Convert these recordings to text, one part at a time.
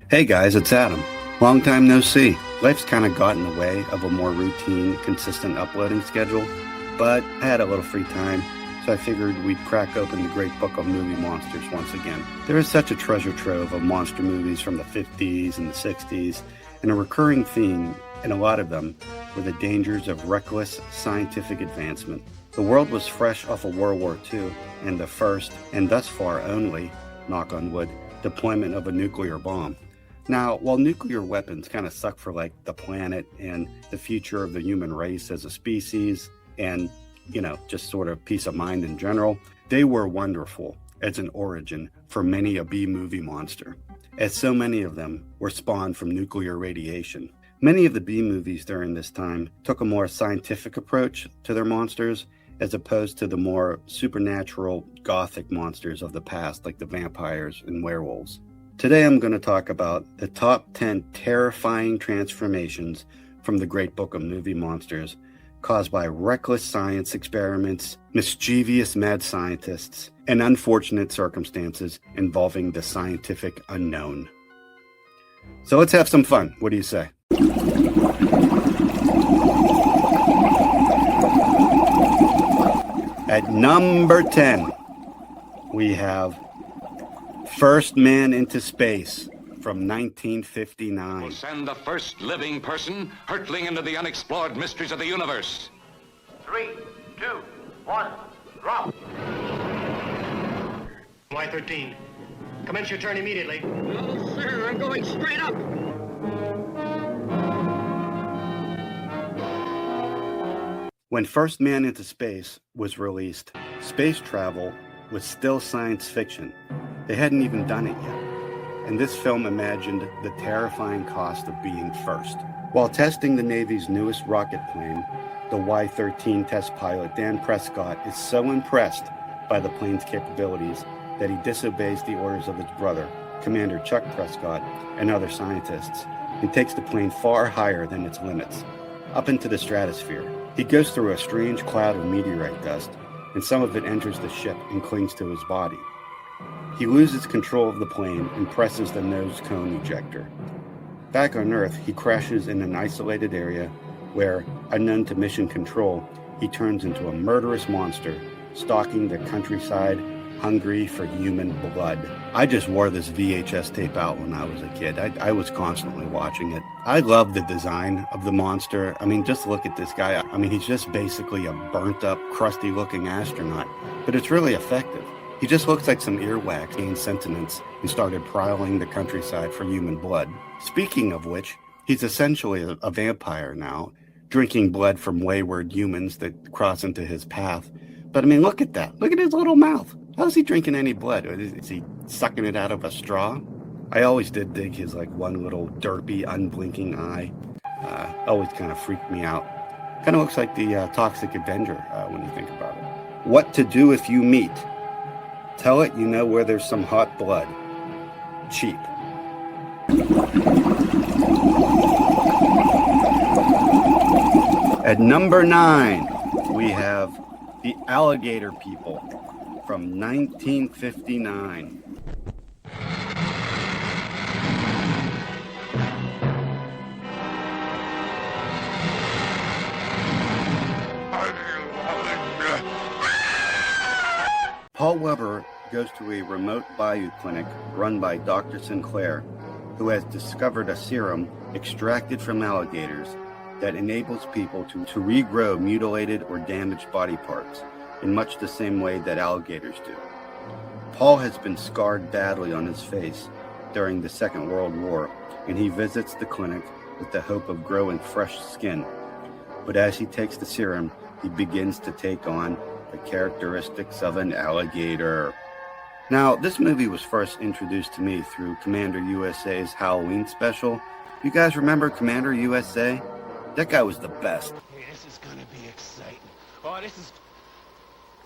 Hey guys, it's Adam. Long time no see. Life's kind of got in the way of a more routine, consistent uploading schedule, but I had a little free time, so I figured we'd crack open the great book of movie monsters once again. There is such a treasure trove of monster movies from the 50s and the 60s, and a recurring theme in a lot of them were the dangers of reckless scientific advancement. The world was fresh off of World War II and the first, and thus far only, knock on wood, deployment of a nuclear bomb. Now, while nuclear weapons kind of suck for like the planet and the future of the human race as a species and, just sort of peace of mind in general, they were wonderful as an origin for many a B-movie monster, as so many of them were spawned from nuclear radiation. Many of the B-movies during this time took a more scientific approach to their monsters as opposed to the more supernatural gothic monsters of the past like the vampires and werewolves. Today I'm going to talk about the top 10 terrifying transformations from the great book of movie monsters caused by reckless science experiments, mischievous mad scientists, and unfortunate circumstances involving the scientific unknown. So let's have some fun. What do you say? At number 10, we have First Man into Space from 1959. We'll send the first living person hurtling into the unexplored mysteries of the universe. 3, 2, 1, drop. Y-13. Commence your turn immediately. No, sir, I'm going straight up. When First Man into Space was released, space travel was still science fiction. They hadn't even done it yet. And this film imagined the terrifying cost of being first. While testing the Navy's newest rocket plane, the Y-13 test pilot Dan Prescott is so impressed by the plane's capabilities that he disobeys the orders of his brother, Commander Chuck Prescott, and other scientists, and takes the plane far higher than its limits, up into the stratosphere. He goes through a strange cloud of meteorite dust, and some of it enters the ship and clings to his body. He loses control of the plane and presses the nose cone ejector. Back on Earth, he crashes in an isolated area where, unknown to mission control, he turns into a murderous monster, stalking the countryside, hungry for human blood. I just wore this VHS tape out when I was a kid. I was constantly watching it. I love the design of the monster. I mean, just look at this guy. I mean, he's just basically a burnt up, crusty looking astronaut, but it's really effective. He just looks like some earwax gained sentiments and started prowling the countryside for human blood. Speaking of which, he's essentially a vampire now, drinking blood from wayward humans that cross into his path. But I mean, look at that. Look at his little mouth. How's he drinking any blood? Is he sucking it out of a straw? I always did dig his one little derpy, unblinking eye. Always kind of freaked me out. Kind of looks like the Toxic Avenger when you think about it. What to do if you meet? Tell it you know where there's some hot blood. Cheap. At number 9, we have the Alligator People from 1959. Paul Weber goes to a remote bayou clinic run by Dr. Sinclair, who has discovered a serum extracted from alligators that enables people to regrow mutilated or damaged body parts in much the same way that alligators do. Paul has been scarred badly on his face during the Second World War, and he visits the clinic with the hope of growing fresh skin. But as he takes the serum, he begins to take on the characteristics of an alligator. Now, this movie was first introduced to me through Commander USA's Halloween special. You guys remember Commander USA? That guy was the best. Hey, this is gonna be exciting. Oh,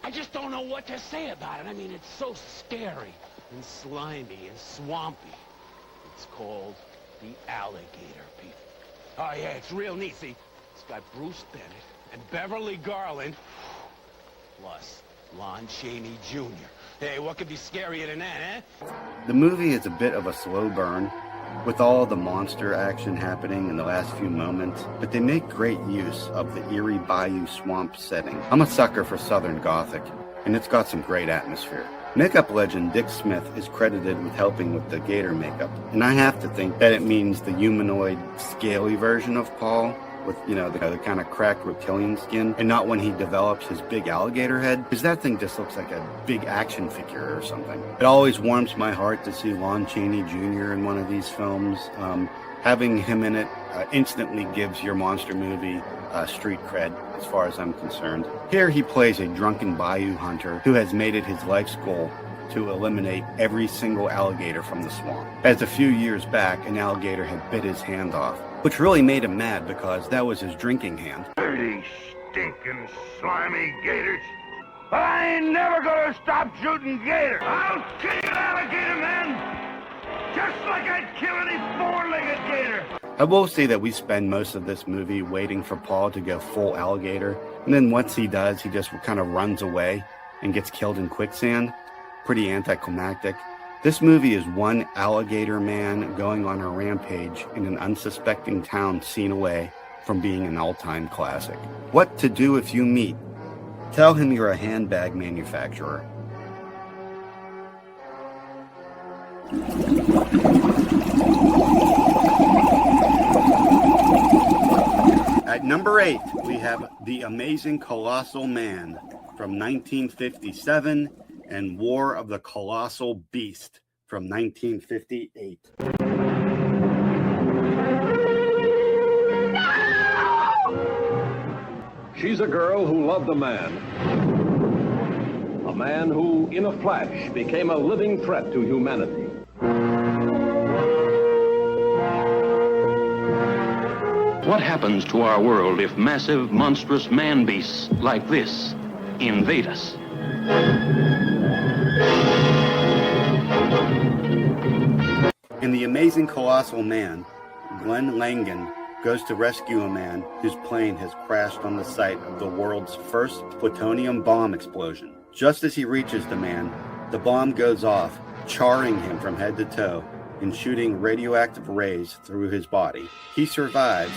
I just don't know what to say about it. I mean, it's so scary and slimy and swampy. It's called the Alligator People. Oh, yeah, it's real neat. See, it's got Bruce Bennett and Beverly Garland, plus Lon Chaney Jr. Hey, what could be scarier than that, eh? The movie is a bit of a slow burn, with all the monster action happening in the last few moments, but they make great use of the eerie bayou swamp setting. I'm a sucker for Southern Gothic, and it's got some great atmosphere. Makeup legend Dick Smith is credited with helping with the gator makeup, and I have to think that it means the humanoid, scaly version of Paul, with, the kind of cracked reptilian skin, and not when he develops his big alligator head, because that thing just looks like a big action figure or something. It always warms my heart to see Lon Chaney Jr. in one of these films. Having him in it instantly gives your monster movie street cred, as far as I'm concerned. Here he plays a drunken bayou hunter who has made it his life's goal to eliminate every single alligator from the swamp. As a few years back, an alligator had bit his hand off, which really made him mad because that was his drinking hand. Dirty, stinking, slimy gators. But I ain't never gonna stop shooting gators. I'll kill an alligator, man, just like I'd kill any four-legged gator. I will say that we spend most of this movie waiting for Paul to go full alligator, and then once he does, he just kind of runs away and gets killed in quicksand. Pretty anticlimactic. This movie is one alligator man going on a rampage in an unsuspecting town scene away from being an all-time classic. What to do if you meet? Tell him you're a handbag manufacturer. At number 8, we have The Amazing Colossal Man from 1957 and War of the Colossal Beast from 1958. She's a girl who loved a man. A man who, in a flash, became a living threat to humanity. What happens to our world if massive, monstrous man-beasts like this invade us? In The Amazing Colossal Man, Glenn Langan goes to rescue a man whose plane has crashed on the site of the world's first plutonium bomb explosion. Just as he reaches the man, the bomb goes off, charring him from head to toe and shooting radioactive rays through his body. He survives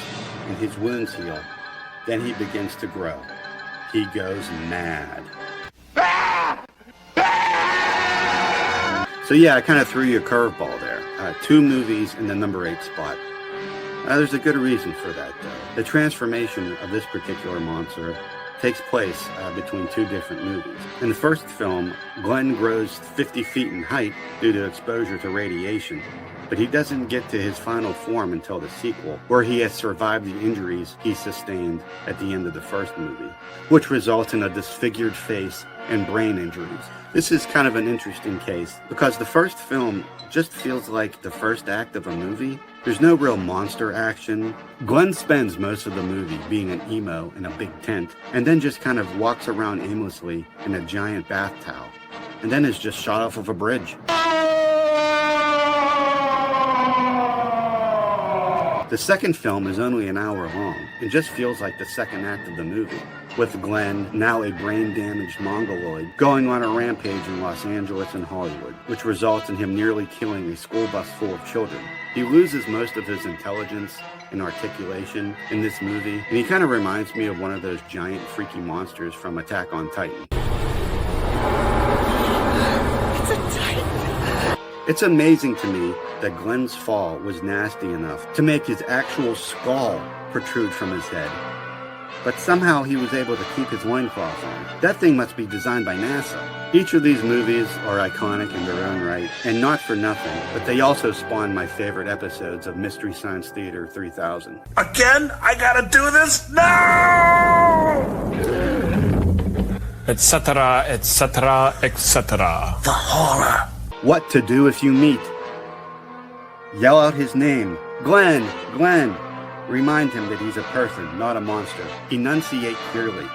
and his wounds heal. Then he begins to grow. He goes mad. So yeah, I kind of threw you a curveball there. 2 movies in the number 8 spot. There's a good reason for that, though. The transformation of this particular monster takes place between 2 different movies. In the first film, Glenn grows 50 feet in height due to exposure to radiation, but he doesn't get to his final form until the sequel, where he has survived the injuries he sustained at the end of the first movie, which results in a disfigured face and brain injuries. This is kind of an interesting case because the first film just feels like the first act of a movie. There's no real monster action. Glenn spends most of the movie being an emo in a big tent and then just kind of walks around aimlessly in a giant bath towel and then is just shot off of a bridge. The second film is only an hour long. It just feels like the second act of the movie, with Glenn, now a brain-damaged mongoloid, going on a rampage in Los Angeles and Hollywood, which results in him nearly killing a school bus full of children. He loses most of his intelligence and articulation in this movie, and he kind of reminds me of one of those giant freaky monsters from Attack on Titan. It's a Titan! It's amazing to me that Glenn's fall was nasty enough to make his actual skull protrude from his head. But somehow he was able to keep his loincloth on. That thing must be designed by NASA. Each of these movies are iconic in their own right, and not for nothing, but they also spawned my favorite episodes of Mystery Science Theater 3000. Again? I gotta do this? No! Etc., etc., etc. The horror. What to do if you meet. Yell out his name. Glenn! Glenn! Remind him that he's a person, not a monster. Enunciate clearly,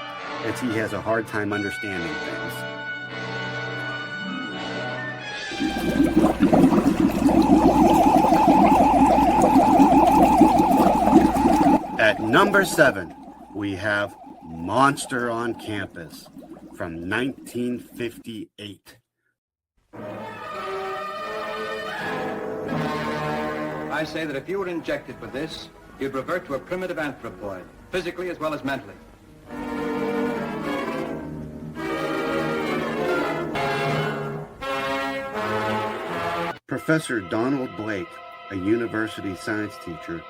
as he has a hard time understanding things. At number 7, we have Monster on Campus from 1958. I say that if you were injected with this, you'd revert to a primitive anthropoid, physically as well as mentally. Professor Donald Blake, a university science teacher,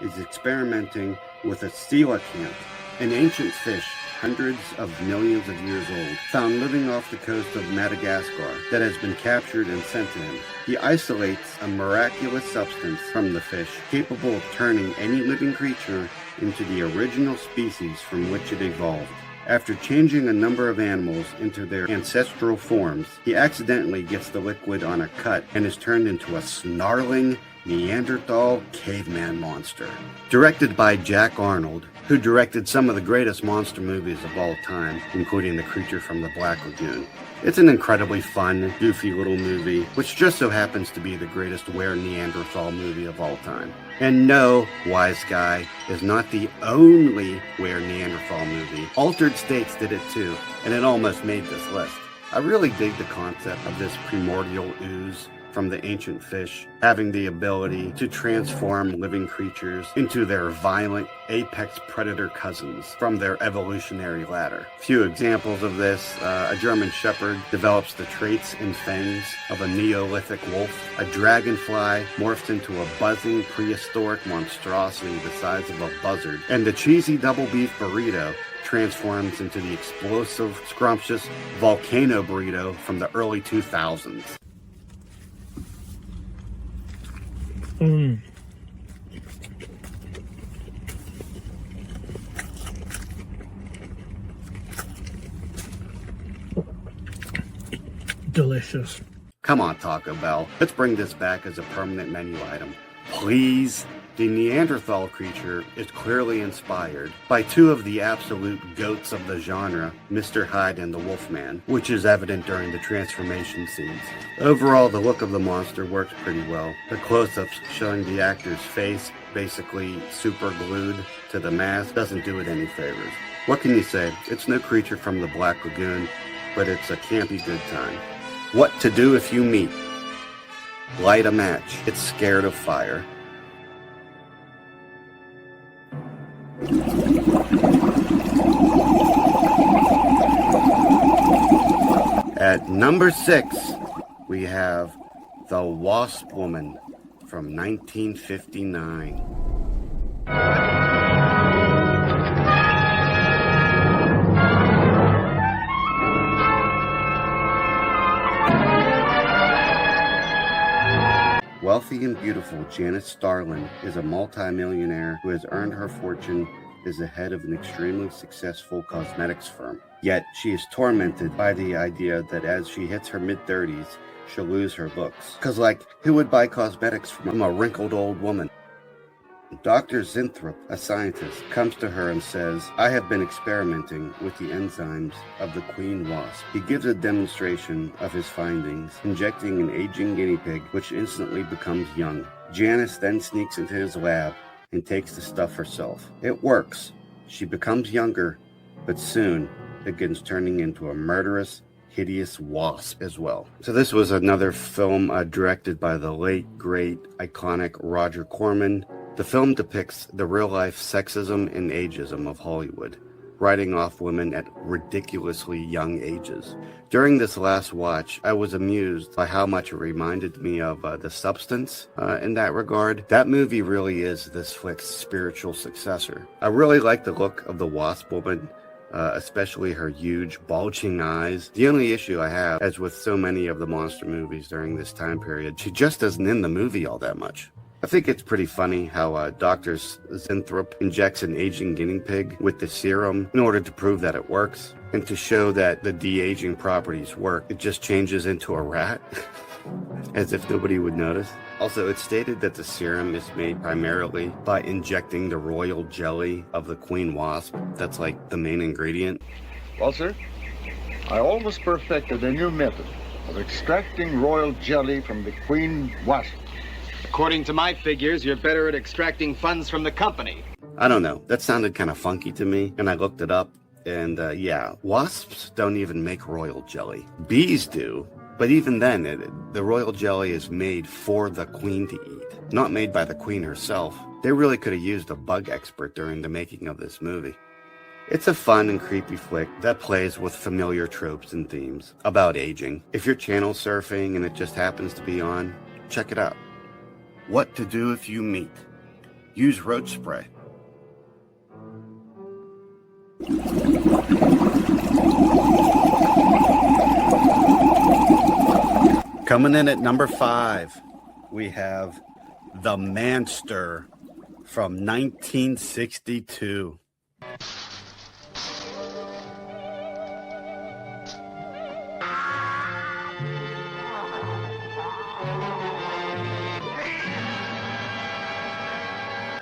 is experimenting with a coelacanth, an ancient fish hundreds of millions of years old, found living off the coast of Madagascar that has been captured and sent to him. He isolates a miraculous substance from the fish capable of turning any living creature into the original species from which it evolved. After changing a number of animals into their ancestral forms, he accidentally gets the liquid on a cut and is turned into a snarling Neanderthal caveman monster. Directed by Jack Arnold, who directed some of the greatest monster movies of all time, including The Creature from the Black Lagoon. It's an incredibly fun, goofy little movie, which just so happens to be the greatest Were Neanderthal movie of all time. And no, wise guy, is not the only Were Neanderthal movie. Altered States did it too, and it almost made this list. I really dig the concept of this primordial ooze from the ancient fish having the ability to transform living creatures into their violent apex predator cousins from their evolutionary ladder. Few examples of this: a German shepherd develops the traits and fangs of a Neolithic wolf. A dragonfly morphs into a buzzing prehistoric monstrosity the size of a buzzard. And the cheesy double beef burrito transforms into the explosive, scrumptious volcano burrito from the early 2000s. Delicious. Come on, Taco Bell. Let's bring this back as a permanent menu item. Please? The Neanderthal creature is clearly inspired by two of the absolute goats of the genre, Mr. Hyde and the Wolfman, which is evident during the transformation scenes. Overall, the look of the monster works pretty well. The close-ups showing the actor's face basically super glued to the mask doesn't do it any favors. What can you say? It's no Creature from the Black Lagoon, but it's a campy good time. What to do if you meet? Light a match. It's scared of fire. At number 6, we have The Wasp Woman from 1959. Wealthy and beautiful Janet Starlin is a multimillionaire who has earned her fortune as the head of an extremely successful cosmetics firm. Yet she is tormented by the idea that as she hits her mid-30s, she'll lose her looks. Cause who would buy cosmetics from a wrinkled old woman? Dr. Zinthrop, a scientist, comes to her and says, I have been experimenting with the enzymes of the queen wasp. He gives a demonstration of his findings, injecting an aging guinea pig, which instantly becomes young. Janice then sneaks into his lab and takes the stuff herself. It works. She becomes younger, but soon begins turning into a murderous, hideous wasp as well. So this was another film directed by the late, great, iconic Roger Corman. The film depicts the real-life sexism and ageism of Hollywood, writing off women at ridiculously young ages. During this last watch, I was amused by how much it reminded me of The Substance in that regard. That movie really is this flick's spiritual successor. I really like the look of the Wasp Woman, especially her huge, bulging eyes. The only issue I have, as with so many of the monster movies during this time period, she just isn't in the movie all that much. I think it's pretty funny how Dr. Zinthrop injects an aging guinea pig with the serum in order to prove that it works. And to show that the de-aging properties work, it just changes into a rat, as if nobody would notice. Also, it's stated that the serum is made primarily by injecting the royal jelly of the queen wasp. That's like the main ingredient. Well, sir, I almost perfected a new method of extracting royal jelly from the queen wasp. According to my figures, you're better at extracting funds from the company. I don't know. That sounded kind of funky to me, and I looked it up. And yeah, wasps don't even make royal jelly. Bees do, But even then, the royal jelly is made for the queen to eat, not made by the queen herself. They really could have used a bug expert during the making of this movie. It's a fun and creepy flick that plays with familiar tropes and themes about aging. If you're channel surfing and it just happens to be on, check it out. What to do if you meet. Use roach spray. Coming in at number 5, we have The Manster from 1962.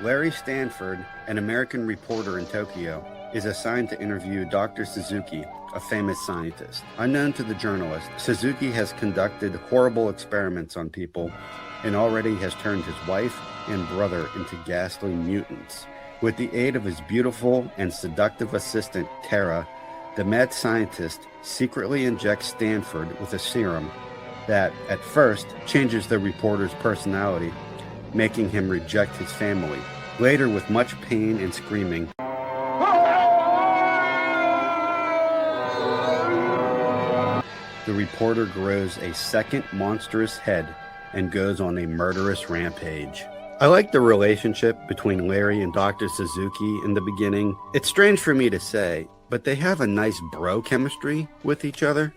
Larry Stanford, an American reporter in Tokyo, is assigned to interview Dr. Suzuki, a famous scientist. Unknown to the journalist, Suzuki has conducted horrible experiments on people and already has turned his wife and brother into ghastly mutants. With the aid of his beautiful and seductive assistant, Tara, the mad scientist secretly injects Stanford with a serum that, at first, changes the reporter's personality, making him reject his family. Later, with much pain and screaming, the reporter grows a second monstrous head and goes on a murderous rampage. I like the relationship between Larry and Dr. Suzuki in the beginning. It's strange for me to say, but they have a nice bro chemistry with each other.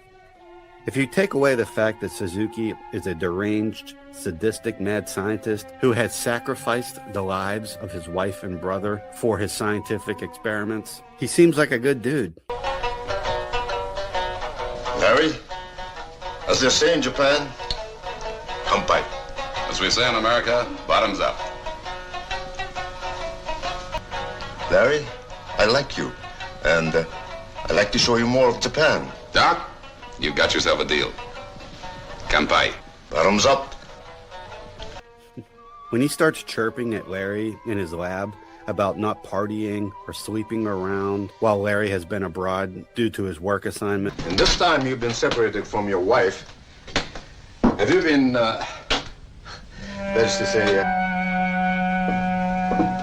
If you take away the fact that Suzuki is a deranged, sadistic mad scientist who has sacrificed the lives of his wife and brother for his scientific experiments, he seems like a good dude. Larry, as they say in Japan, kampai. As we say in America, bottoms up. Larry, I like you, and I'd like to show you more of Japan. Doc, you've got yourself a deal. Kampai. Bottoms up. When he starts chirping at Larry in his lab about not partying or sleeping around while Larry has been abroad due to his work assignment. And this time you've been separated from your wife. Have you been, that is to say,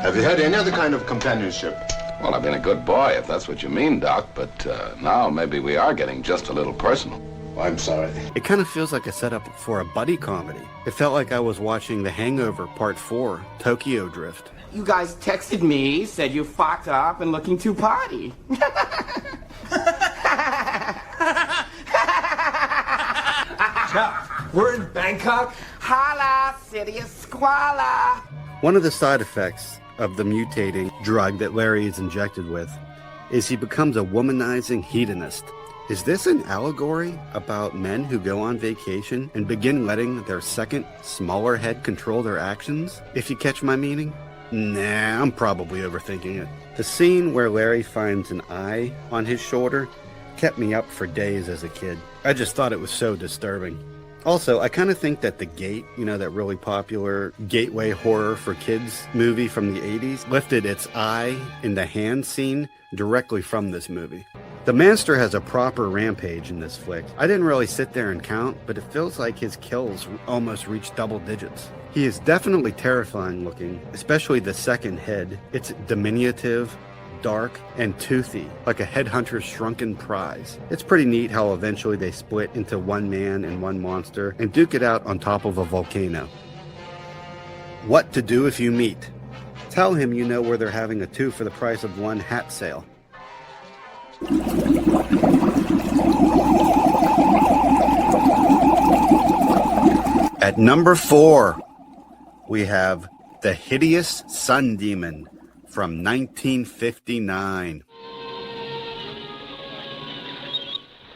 have you had any other kind of companionship? Well, I've been a good boy, if that's what you mean, Doc, but now maybe we are getting just a little personal. I'm sorry. It kind of feels like a setup for a buddy comedy. It felt like I was watching The Hangover Part 4, Tokyo Drift. You guys texted me, said you fucked up and looking too potty. We're in Bangkok? Holla, city of squalor. One of the side effects of the mutating drug that Larry is injected with is he becomes a womanizing hedonist. Is this an allegory about men who go on vacation and begin letting their second, smaller head control their actions? If you catch my meaning? Nah, I'm probably overthinking it. The scene where Larry finds an eye on his shoulder kept me up for days as a kid. I just thought it was so disturbing. Also, I kind of think that The Gate, that really popular gateway horror for kids movie from the 80s, lifted its eye in the hand scene directly from this movie. The Manster has a proper rampage in this flick. I didn't really sit there and count, but it feels like his kills almost reach double digits. He is definitely terrifying looking, especially the second head. It's diminutive, dark, and toothy, like a headhunter's shrunken prize. It's pretty neat how eventually they split into one man and one monster and duke it out on top of a volcano. What to do if you meet. Tell him you know where they're having a 2 for the price of 1 hat sale. At number 4, we have The Hideous Sun Demon from 1959.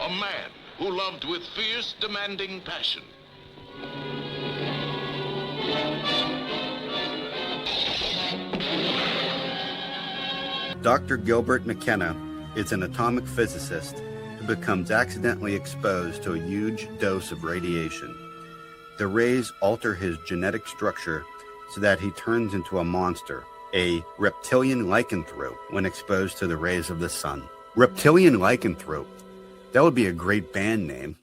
A man who loved with fierce, demanding passion. Dr. Gilbert McKenna is an atomic physicist who becomes accidentally exposed to a huge dose of radiation. The rays alter his genetic structure so that he turns into a monster, a reptilian lycanthrope, when exposed to the rays of the sun. Reptilian lycanthrope. That would be a great band name.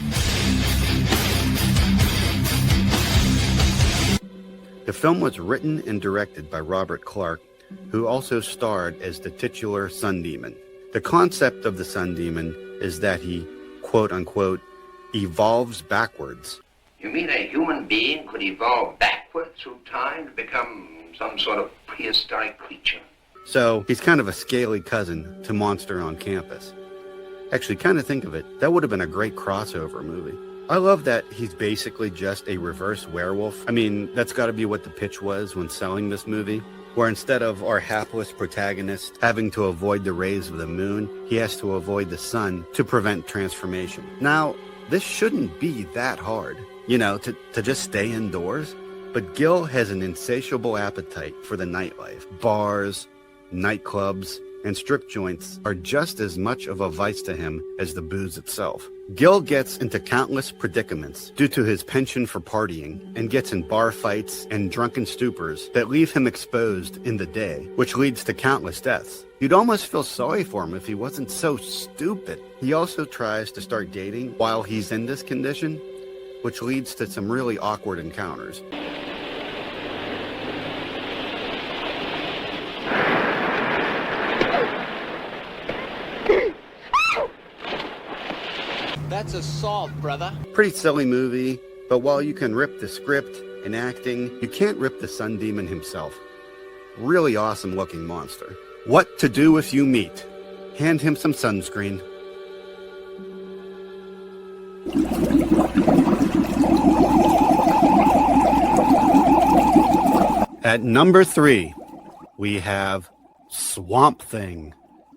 The film was written and directed by Robert Clark, who also starred as the titular sun demon. The concept of the sun demon is that he, quote-unquote, evolves backwards. You mean a human being could evolve backward through time to become some sort of prehistoric creature? So he's kind of a scaly cousin to Monster on Campus. Actually, kind of think of it, that would have been a great crossover movie. I love that he's basically just a reverse werewolf. I mean, that's got to be what the pitch was when selling this movie, where instead of our hapless protagonist having to avoid the rays of the moon, he has to avoid the sun to prevent transformation. Now, this shouldn't be that hard, to just stay indoors. But Gil has an insatiable appetite for the nightlife. Bars, nightclubs, and strip joints are just as much of a vice to him as the booze itself. Gil gets into countless predicaments due to his penchant for partying and gets in bar fights and drunken stupors that leave him exposed in the day, which leads to countless deaths. You'd almost feel sorry for him if he wasn't so stupid. He also tries to start dating while he's in this condition, which leads to some really awkward encounters. That's assault, brother. Pretty silly movie, but while you can rip the script and acting, you can't rip the sun demon himself. Really awesome looking monster. What to do if you meet? Hand him some sunscreen. At number 3, we have Swamp Thing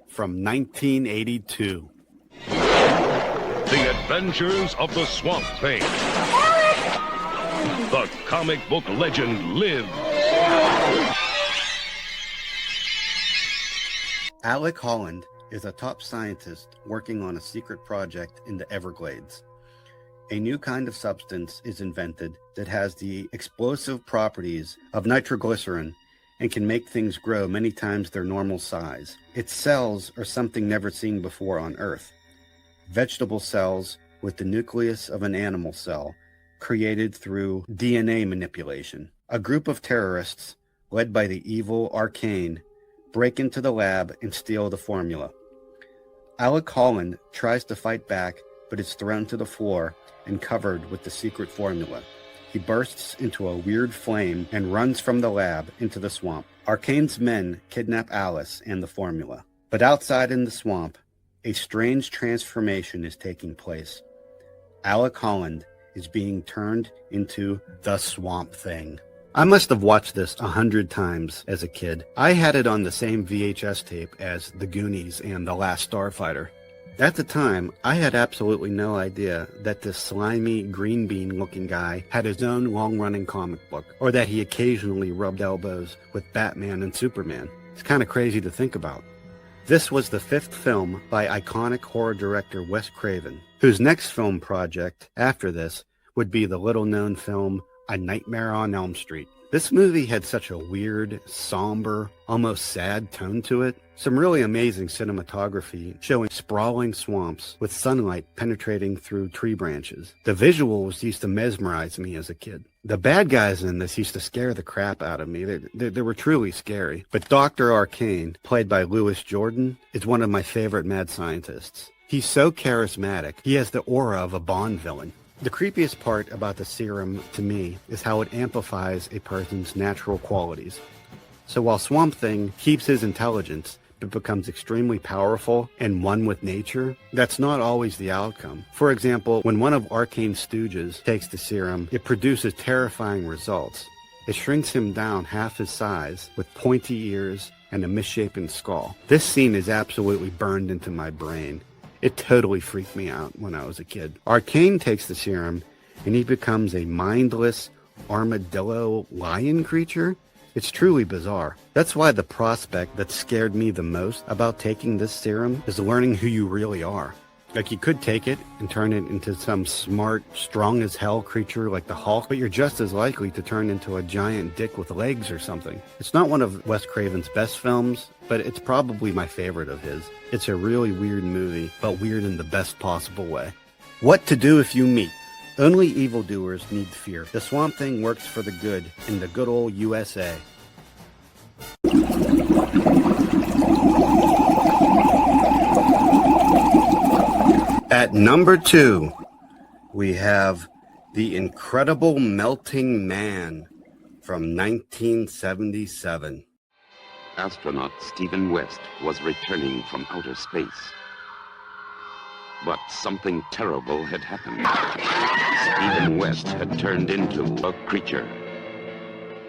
from 1982. The Adventures of the Swamp Thing. The comic book legend lives. Alec Holland is a top scientist working on a secret project in the Everglades. A new kind of substance is invented that has the explosive properties of nitroglycerin and can make things grow many times their normal size. Its cells are something never seen before on Earth. Vegetable cells with the nucleus of an animal cell, created through DNA manipulation. A group of terrorists, led by the evil Arcane, break into the lab and steal the formula. Alec Holland tries to fight back, but is thrown to the floor and covered with the secret formula. He bursts into a weird flame and runs from the lab into the swamp. Arcane's men kidnap Alice and the formula. But outside in the swamp, a strange transformation is taking place. Alec Holland is being turned into the Swamp Thing. I must have watched this 100 times as a kid. I had it on the same VHS tape as The Goonies and The Last Starfighter. At the time, I had absolutely no idea that this slimy, green bean-looking guy had his own long-running comic book, or that he occasionally rubbed elbows with Batman and Superman. It's kind of crazy to think about. This was the 5th film by iconic horror director Wes Craven, whose next film project after this would be the little-known film A Nightmare on Elm Street. This movie had such a weird, somber, almost sad tone to it. Some really amazing cinematography showing sprawling swamps with sunlight penetrating through tree branches. The visuals used to mesmerize me as a kid. The bad guys in this used to scare the crap out of me. They were truly scary. But Dr. Arcane, played by Louis Jordan, is one of my favorite mad scientists. He's so charismatic. He has the aura of a Bond villain. The creepiest part about the serum to me is how it amplifies a person's natural qualities. So while Swamp Thing keeps his intelligence, but becomes extremely powerful and one with nature, that's not always the outcome. For example, when one of Arcane's stooges takes the serum, it produces terrifying results. It shrinks him down half his size with pointy ears and a misshapen skull. This scene is absolutely burned into my brain. It totally freaked me out when I was a kid. Arcane takes the serum and he becomes a mindless armadillo lion creature. It's truly bizarre. That's why the prospect that scared me the most about taking this serum is learning who you really are. Like, you could take it and turn it into some smart, strong as hell creature like the Hulk, but you're just as likely to turn into a giant dick with legs or something. It's not one of Wes Craven's best films, but it's probably my favorite of his. It's a really weird movie, but weird in the best possible way. What to do if you meet? Only evildoers need fear. The Swamp Thing works for the good in the good old USA. At number 2, we have The Incredible Melting Man from 1977. Astronaut Stephen West was returning from outer space. But something terrible had happened. Stephen West had turned into a creature.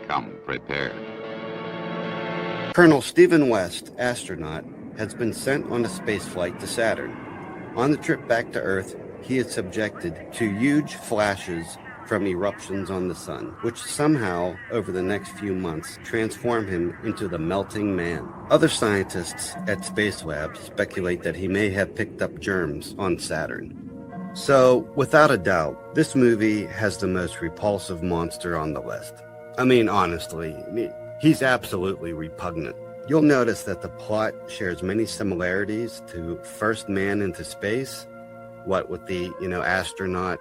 Come prepared. Colonel Stephen West, astronaut, has been sent on a spaceflight to Saturn. On the trip back to Earth, he is subjected to huge flashes from eruptions on the sun, which somehow, over the next few months, transform him into the melting man. Other scientists at Space Labs speculate that he may have picked up germs on Saturn. So, without a doubt, this movie has the most repulsive monster on the list. I mean, honestly, he's absolutely repugnant. You'll notice that the plot shares many similarities to First Man into Space, what with the, astronaut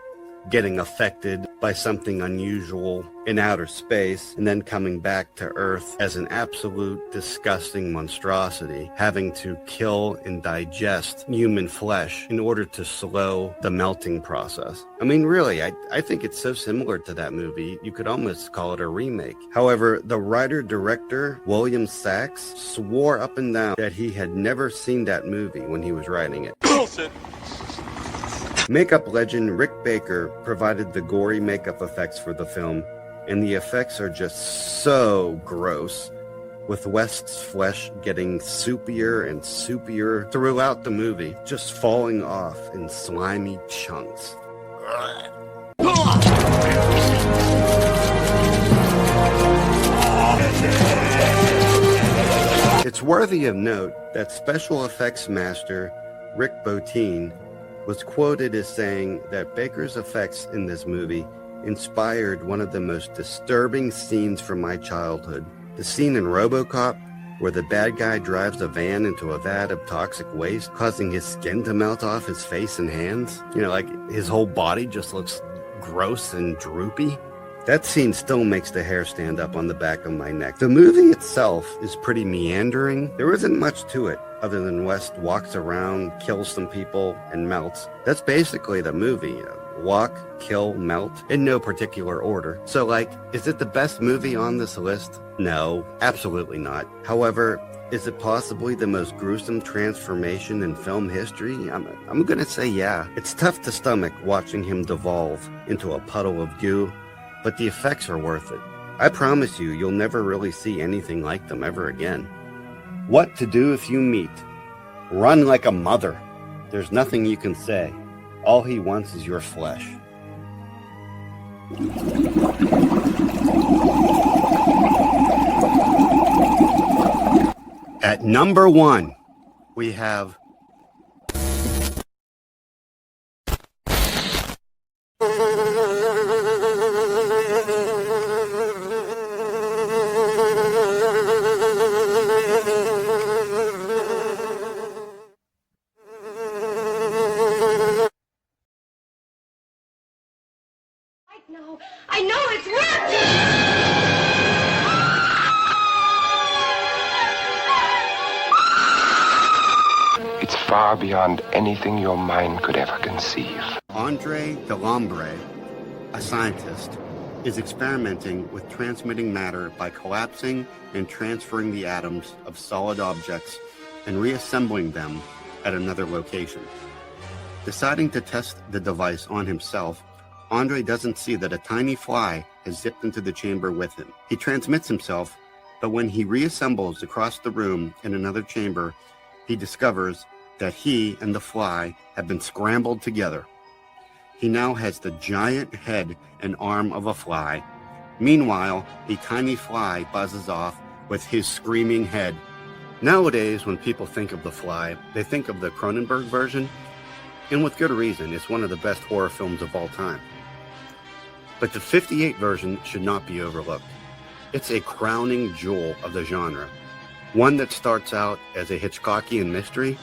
getting affected by something unusual in outer space and then coming back to Earth as an absolute disgusting monstrosity, having to kill and digest human flesh in order to slow the melting process. I mean, really, I think it's so similar to that movie, you could almost call it a remake. However, the writer-director, William Sachs, swore up and down that he had never seen that movie when he was writing it. Bullshit. Makeup legend Rick Baker provided the gory makeup effects for the film, and the effects are just so gross, with West's flesh getting soupier and soupier throughout the movie, just falling off in slimy chunks. It's worthy of note that special effects master Rick Bottin was quoted as saying that Baker's effects in this movie inspired one of the most disturbing scenes from my childhood. The scene in RoboCop where the bad guy drives a van into a vat of toxic waste, causing his skin to melt off his face and hands. Like his whole body just looks gross and droopy. That scene still makes the hair stand up on the back of my neck. The movie itself is pretty meandering. There isn't much to it other than West walks around, kills some people, and melts. That's basically the movie. Walk, kill, melt, in no particular order. So, is it the best movie on this list? No, absolutely not. However, is it possibly the most gruesome transformation in film history? I'm gonna say yeah. It's tough to stomach watching him devolve into a puddle of goo, but the effects are worth it. I promise you'll never really see anything like them ever again. What to do if you meet? Run like a mother. There's nothing you can say. All he wants is your flesh. At number 1, we have I know it's working! It's far beyond anything your mind could ever conceive. Andre Delambre, a scientist, is experimenting with transmitting matter by collapsing and transferring the atoms of solid objects and reassembling them at another location. Deciding to test the device on himself, Andre doesn't see that a tiny fly has zipped into the chamber with him. He transmits himself, but when he reassembles across the room in another chamber, he discovers that he and the fly have been scrambled together. He now has the giant head and arm of a fly. Meanwhile, the tiny fly buzzes off with his screaming head. Nowadays, when people think of The Fly, they think of the Cronenberg version, and with good reason. It's one of the best horror films of all time. But the 58 version should not be overlooked. It's a crowning jewel of the genre, one that starts out as a Hitchcockian mystery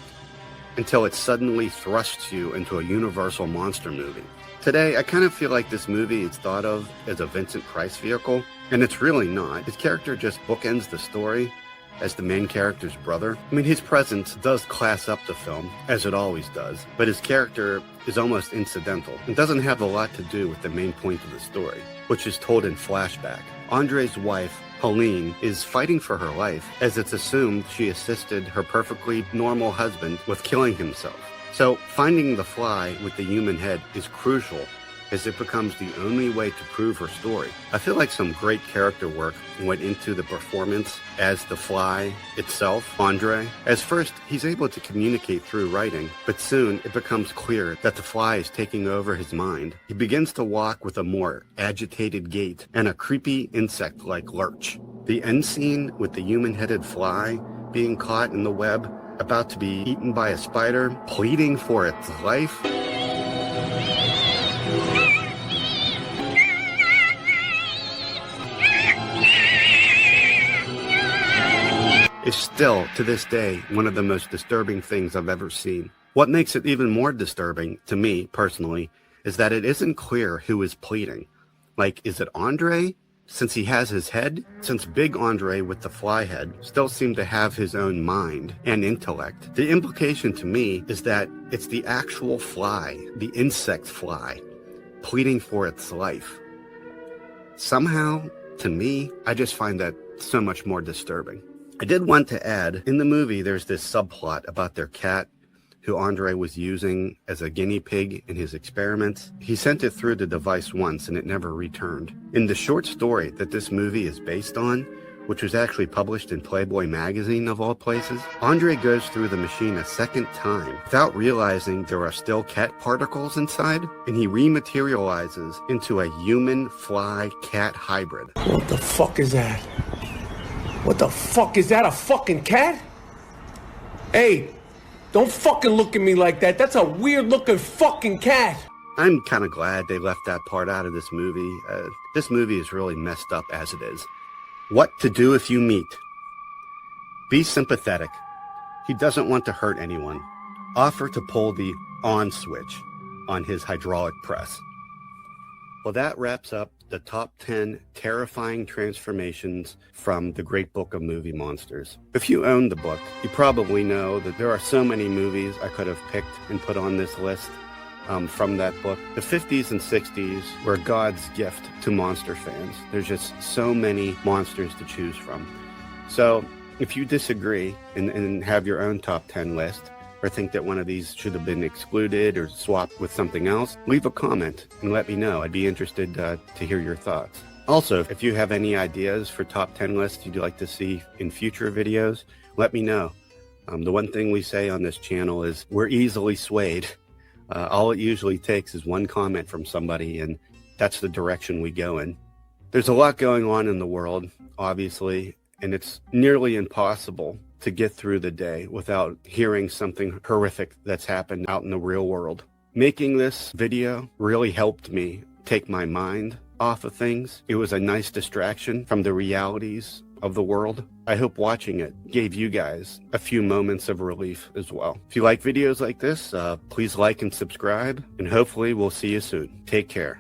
until it suddenly thrusts you into a universal monster movie. Today, I kind of feel like this movie is thought of as a Vincent Price vehicle, and it's really not. His character just bookends the story as the main character's brother. I mean, his presence does class up the film, as it always does, but his character is almost incidental and doesn't have a lot to do with the main point of the story, which is told in flashback. Andre's wife, Helene, is fighting for her life, as it's assumed she assisted her perfectly normal husband with killing himself. So finding the fly with the human head is crucial, as it becomes the only way to prove her story. I feel like some great character work went into the performance as the fly itself, Andre. As first, he's able to communicate through writing, but soon it becomes clear that the fly is taking over his mind. He begins to walk with a more agitated gait and a creepy insect-like lurch. The end scene with the human-headed fly being caught in the web, about to be eaten by a spider, pleading for its life, is still, to this day, one of the most disturbing things I've ever seen. What makes it even more disturbing, to me personally, is that it isn't clear who is pleading. Like, is it Andre, since he has his head? Since Big Andre with the fly head still seemed to have his own mind and intellect, the implication to me is that it's the actual fly, the insect fly, pleading for its life. Somehow, to me, I just find that so much more disturbing. I did want to add, in the movie, there's this subplot about their cat who Andre was using as a guinea pig in his experiments. He sent it through the device once and it never returned. In the short story that this movie is based on, which was actually published in Playboy magazine of all places, Andre goes through the machine a second time without realizing there are still cat particles inside, and he rematerializes into a human-fly-cat hybrid. What the fuck is that? What the fuck is that? A fucking cat? Hey, don't fucking look at me like that. That's a weird looking fucking cat. I'm kind of glad they left that part out of this movie. This movie is really messed up as it is. What to do if you meet. Be sympathetic. He doesn't want to hurt anyone. Offer to pull the on switch on his hydraulic press. Well, that wraps up the top 10 terrifying transformations from the Great Book of Movie Monsters. If you own the book, you probably know that there are so many movies I could have picked and put on this list from that book. The 50s and 60s were God's gift to monster fans. There's just so many monsters to choose from. So if you disagree and have your own top 10 list, or think that one of these should have been excluded or swapped with something else, leave a comment and let me know. I'd be interested to hear your thoughts. Also, if you have any ideas for top 10 lists you'd like to see in future videos, let me know. The one thing we say on this channel is we're easily swayed. All it usually takes is one comment from somebody, and that's the direction we go in. There's a lot going on in the world, obviously, and it's nearly impossible to get through the day without hearing something horrific that's happened out in the real world. Making this video really helped me take my mind off of things. It was a nice distraction from the realities of the world. I hope watching it gave you guys a few moments of relief as well. If you like videos like this, please like and subscribe, and hopefully we'll see you soon. Take care.